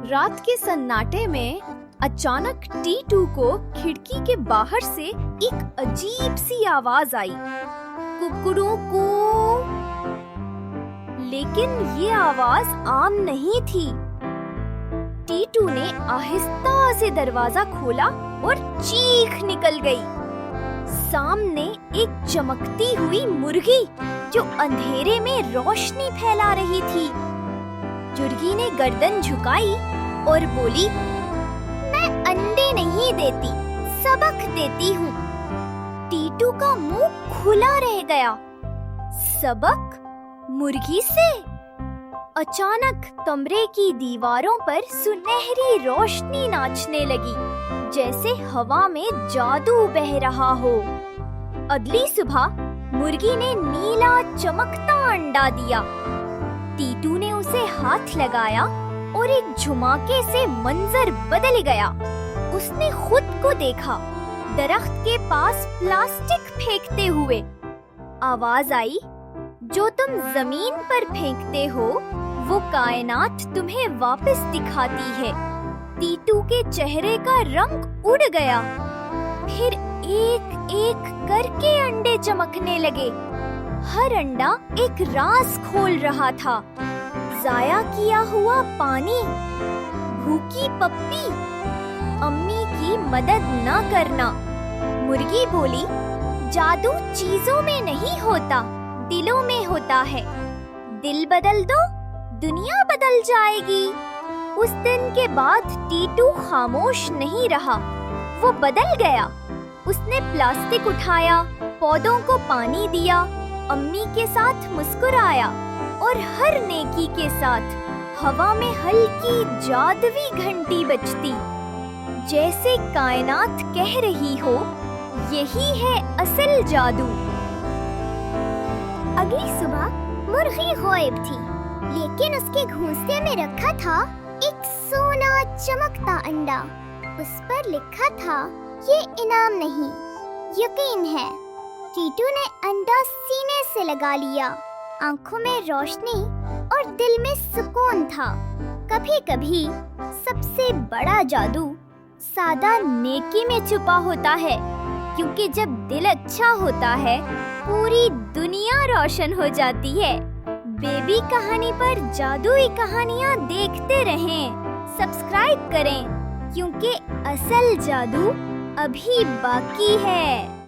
रात के सन्नाटे में अचानक टीटू को खिड़की के बाहर से एक अजीब सी आवाज आई, कुकड़ू कू। लेकिन ये आवाज आम नहीं थी। टीटू ने आहिस्ता से दरवाजा खोला और चीख निकल गई। सामने एक चमकती हुई मुर्गी जो अंधेरे में रोशनी फैला रही थी। मुर्गी ने गर्दन झुकाई और बोली, मैं अंडे नहीं देती, सबक देती हूँ। टीटू का मुंह खुला रह गया। सबक? मुर्गी से? अचानक कमरे की दीवारों पर सुनहरी रोशनी नाचने लगी, जैसे हवा में जादू बह रहा हो। अगली सुबह मुर्गी ने नीला चमकता अंडा दिया। टीटू ने उसे हाथ लगाया और एक झुमाके से मंजर बदल गया। उसने खुद को देखा, दरख्त के पास प्लास्टिक फेंकते हुए। आवाज आई, जो तुम जमीन पर फेंकते हो वो कायनात तुम्हें वापस दिखाती है। टीटू के चेहरे का रंग उड़ गया। फिर एक एक करके अंडे चमकने लगे। हर अंडा एक राज खोल रहा था। जाया किया हुआ पानी, भूखी पप्पी, अम्मी की मदद न करना। मुर्गी बोली, जादू चीजों में नहीं होता, दिलों में होता है। दिल बदल दो, दुनिया बदल जाएगी। उस दिन के बाद टीटू खामोश नहीं रहा, वो बदल गया। उसने प्लास्टिक उठाया, पौधों को पानी दिया, अम्मी के साथ मुस्कुराया और हर नेकी के साथ हवा में हल्की जादुई घंटी बजती, जैसे कायनात कह रही हो, यही है असल जादू। अगली सुबह मुर्गी गायब थी, लेकिन उसके घोंसले में रखा था एक सोना चमकता अंडा। उस पर लिखा था, ये इनाम नहीं, यकीन है। टीटू ने अंडा सीने से लगा लिया। आंखों में रोशनी और दिल में सुकून था। कभी कभी सबसे बड़ा जादू सादा नेकी में छुपा होता है, क्योंकि जब दिल अच्छा होता है पूरी दुनिया रोशन हो जाती है। बेबी कहानी पर जादुई कहानियाँ देखते रहें, सब्सक्राइब करें, क्योंकि असल जादू अभी बाकी है।